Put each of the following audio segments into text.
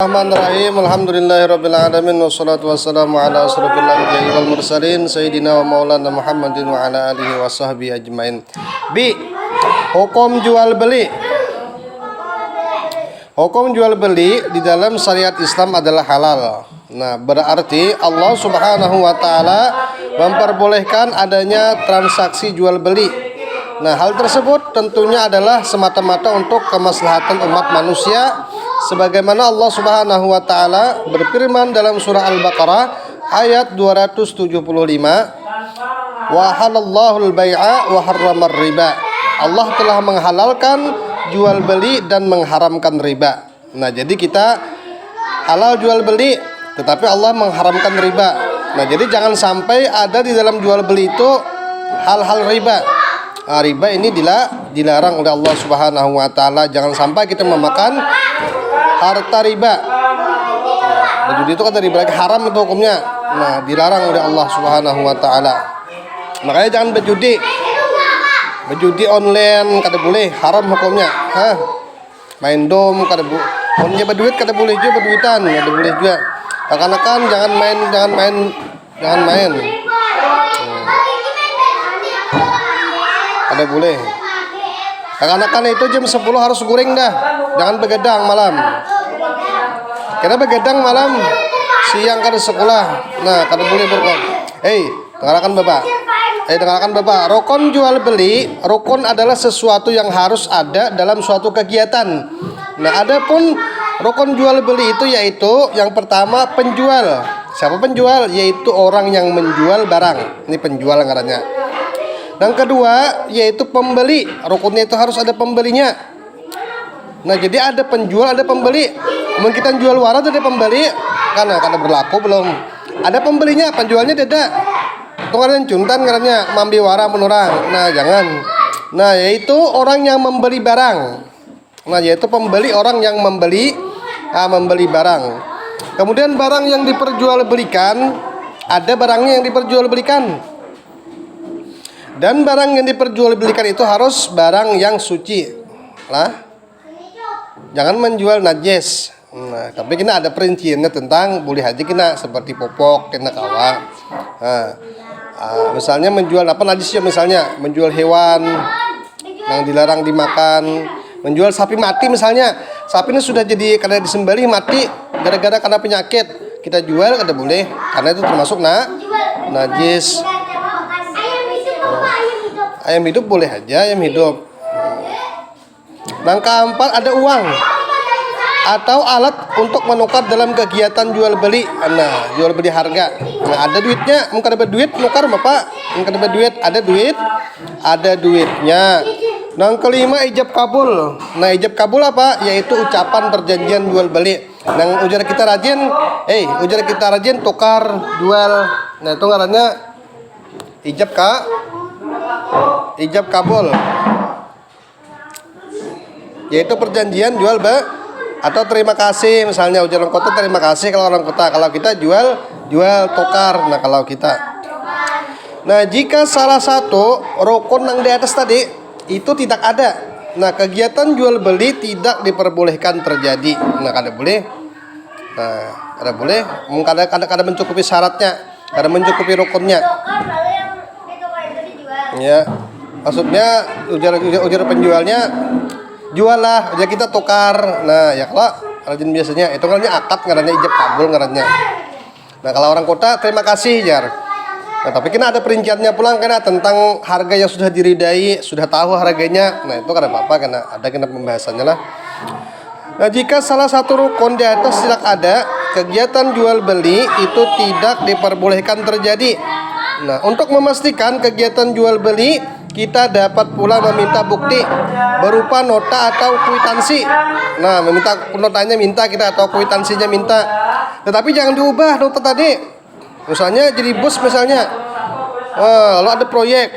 Bismillahirrahmanirrahim. Alhamdulillahirabbil alamin wassalatu wassalamu ala asrofil anbiya'i wal mursalin sayyidina wa maulana Muhammadin wa ala alihi washabbihi ajmain. Hukum jual beli. Hukum jual beli di dalam syariat Islam adalah halal. Nah, berarti Allah Subhanahu wa taala memperbolehkan adanya transaksi jual beli. Nah, hal tersebut tentunya adalah semata-mata untuk kemaslahatan umat manusia, sebagaimana Allah Subhanahu wa taala berfirman dalam surah Al-Baqarah ayat 275, "Wa halallahu al-bai'a wa harramar riba." Allah telah menghalalkan jual beli dan mengharamkan riba. Nah, jadi kita halal jual beli, tetapi Allah mengharamkan riba. Nah, jadi jangan sampai ada di dalam jual beli itu hal-hal riba. Riba ini dilarang oleh Allah Subhanahu wa taala. Jangan sampai kita memakan harta riba. Berjudi itu kata riba, haram itu hukumnya. Nah, dilarang oleh Allah Subhanahu wa taala. Makanya jangan berjudi. Berjudi online kada boleh, haram hukumnya. Main dom kada boleh. Onnya berduit kada boleh juga, berduitan kada boleh juga. Akan-akan jangan main. Ada boleh. Akan-akan itu jam 10 harus goreng dah. Jangan begadang malam. Karena begadang malam, siang kada sekolah. Nah, kada boleh berkon. Dengarkan Bapak. Rukun jual beli, rukun adalah sesuatu yang harus ada dalam suatu kegiatan. Nah, adapun rukun jual beli itu yaitu yang pertama penjual. Siapa penjual? Yaitu orang yang menjual barang. Ini penjual ngarannya. Yang kedua yaitu pembeli. Rukunnya itu harus ada pembelinya. Nah, jadi ada penjual, ada pembeli. Mungkin kita jual warat ada pembeli, karena berlaku belum. Ada pembelinya, penjualnya tidak. Tunggaran cuntan ngarannya mambi wara menurang. Nah, jangan. Nah, yaitu orang yang membeli barang. Nah, yaitu pembeli, orang yang membeli barang. Kemudian barang yang diperjualbelikan, ada barangnya yang diperjualbelikan. Dan barang yang diperjualbelikan itu harus barang yang suci lah. Jangan menjual najis. Nah, tapi kita ada perinciannya tentang boleh haji kena seperti popok, kena kawa. Misalnya menjual apa najis ya, misalnya menjual hewan yang dilarang dimakan, menjual sapi mati misalnya. Sapi ini sudah jadi karena disembelih mati gara-gara karena penyakit, kita jual kada boleh karena itu termasuk najis. Ayam hidup boleh aja, ayam hidup. Yang keempat ada uang atau alat untuk menukar dalam kegiatan jual beli. Nah, jual beli harga. Nah, ada duitnya, mungkin ada duit nukar Bapak. Mungkin ada duit, ada duitnya. Yang kelima ijab kabul. Nah, ijab kabul apa? Yaitu ucapan perjanjian jual beli. Yang ujar kita rajin tukar jual. Nah, itu ngarannya ijab kabul, yaitu perjanjian jual atau terima kasih. Misalnya ujar orang kota terima kasih kalau orang kota, kalau kita jual tukar. Nah, kalau kita, jika salah satu rukun yang di atas tadi itu tidak ada, nah kegiatan jual beli tidak diperbolehkan terjadi. Nah, kada boleh. Kada mencukupi syaratnya, kada mencukupi rukunnya. Ya, maksudnya ujar penjualnya jual lah, ujar kita tukar. Nah, ya kalau rajin biasanya itu ngarannya akad, ngarannya ijab kabul ngarannya. Nah, kalau orang kota terima kasih jar. Nah, tapi kena ada perinciannya pulang kena tentang harga yang sudah diridai, sudah tahu harganya. Nah, itu kada apa-apa kena pembahasannya lah. Nah, jika salah satu rukun di atas tidak ada, kegiatan jual beli itu tidak diperbolehkan terjadi. Nah, untuk memastikan kegiatan jual beli, kita dapat pula meminta bukti berupa nota atau kwitansi. Nah, meminta notanya kita atau kwitansinya minta. Tetapi jangan diubah nota tadi. Misalnya jadi bos misalnya. Lalu ada proyek.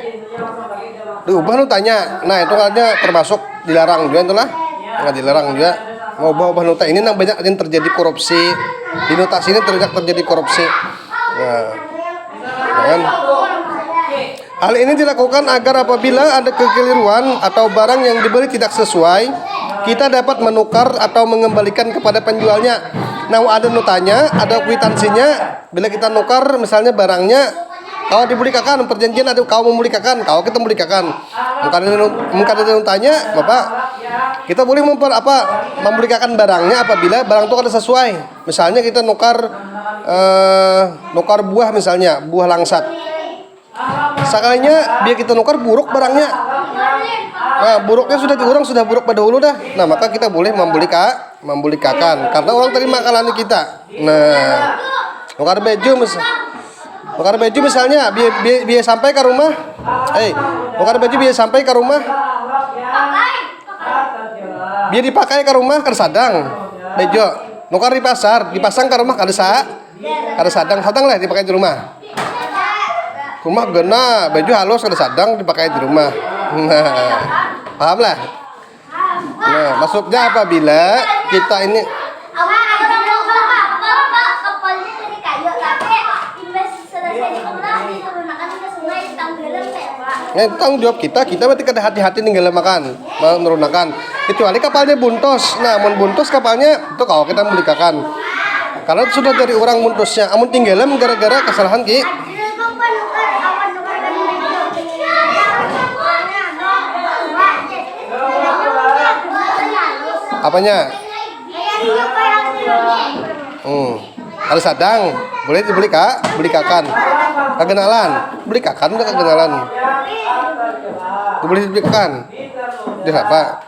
Diubah notanya. Nah, itu artinya termasuk dilarang juga itulah. Enggak dilarang juga. Mau ubah nota ini nang banyak yang terjadi korupsi. Di notasi ini terjadi korupsi. Hal ini dilakukan agar apabila ada kekeliruan atau barang yang dibeli tidak sesuai, kita dapat menukar atau mengembalikan kepada penjualnya. Nah, ada notanya, ada kwitansinya. Bila kita nukar misalnya barangnya, kau dibulikakan, perjanjian ada kau membulikakan, kau kita membulikakan. Mungkin ada notanya, Bapak. Kita boleh membulikakan barangnya apabila barang itu ada sesuai. Misalnya kita nukar buah misalnya, buah langsat. Sekalinya biar kita nukar buruk barangnya. Nah, buruknya sudah diurang, sudah buruk pada hulu dah. Nah, maka kita boleh membulikakan karena orang terima makanan kita. Nah, nukar baju misalnya biar sampai ke rumah. Nukar baju biar sampai ke rumah. Biar dipakai ke rumah ke sadang. Bejo nukar di pasar, dipasang ke rumah ada sadang lah dipakai di rumah. Rumah gena, baju halus ada sadang dipakai di rumah. Nah, paham lah. Nah, maksudnya apabila kita ini tanggung jawab kita berarti kada hati-hati ninggal makan menurunkan, kecuali kapalnya buntos. Nah, buntos kapalnya itu kalau kita melikakan karena sudah dari orang buntusnya, amun tinggalan gara-gara kesalahan ki. Apanya? Ada sadang, boleh dibulikakan. Kegenalan, bulikakan udah kegenalan. Boleh dibulikakan. Dia apa?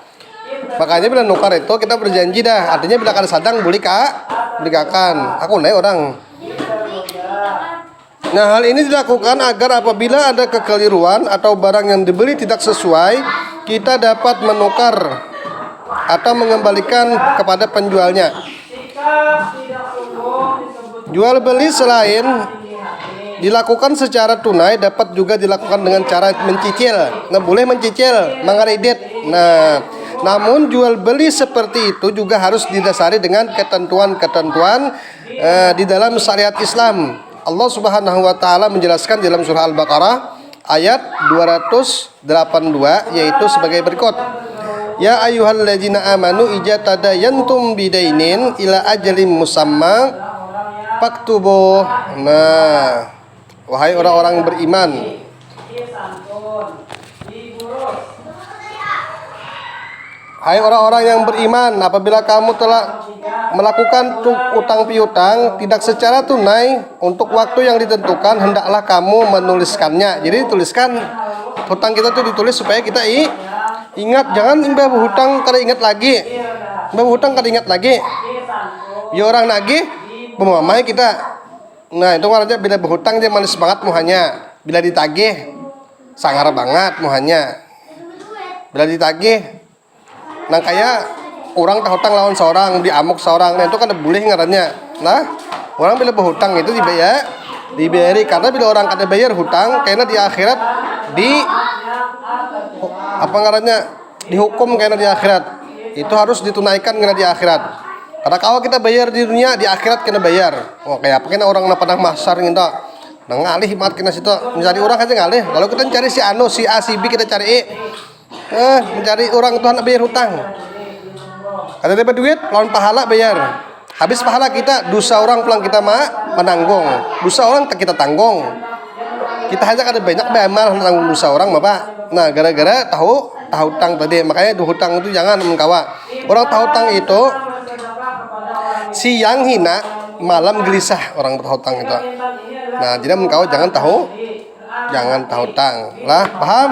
Makanya bila nukar itu kita berjanji dah. Artinya bila ada sadang bulikakan. Aku naik orang. Nah, hal ini dilakukan agar apabila ada kekeliruan atau barang yang dibeli tidak sesuai, kita dapat menukar atau mengembalikan kepada penjualnya. Jual beli selain dilakukan secara tunai dapat juga dilakukan dengan cara mencicil. Nah, boleh mencicil, mengkredit. Nah, namun jual beli seperti itu juga harus didasari dengan ketentuan-ketentuan di dalam syariat Islam. Allah Subhanahu wa taala menjelaskan dalam surah Al-Baqarah ayat 282 yaitu sebagai berikut. Ya ayyuhalladzina amanu idza tadayantum bidainin ila ajalin musamma faktubu. Nah, wahai orang-orang beriman, hai orang-orang yang beriman, apabila kamu telah melakukan utang piutang tidak secara tunai untuk waktu yang ditentukan, hendaklah kamu menuliskannya. Jadi tuliskan hutang kita tuh ditulis supaya kita ingat, jangan imbah berhutang kada ingat lagi. Ya orang nagih pemamai kita. Nah, itu artinya bila berhutang dia manis banget muhanya. Bila ditagih sangar banget muhanya. Bila ditagih nang kayak orang tak hutang lawan seorang, diamuk seorang. Nah, itu kan boleh ngarannya. Nah, orang bila berhutang itu dibayari karena bila orang kada bayar hutang karena di akhirat dihukum karena di akhirat. Itu harus ditunaikan karena di akhirat. Karena kalau kita bayar di dunia, di akhirat kena bayar. Oh, kayak apa kena orang padang mahsyar gitu. Nah, ngalih mat kena situ. Mencari orang aja ngalih. Kalau kita cari si A, si B kita cari mencari orang Tuhan bayar hutang. Kada dapat duit, lawan pahala bayar. Habis pahala kita, dosa orang pulang kita menanggung. Dosa orang kita tanggung. Kita aja kada banyak beramal tanggung dosa orang, Bapak. Nah, gara-gara tahu hutang tadi. Makanya hutang itu jangan mengkawa. Orang tahu hutang itu siang hina, malam gelisah orang berhutang itu. Nah, jadi mengkawa jangan tahu hutang. Lah, paham?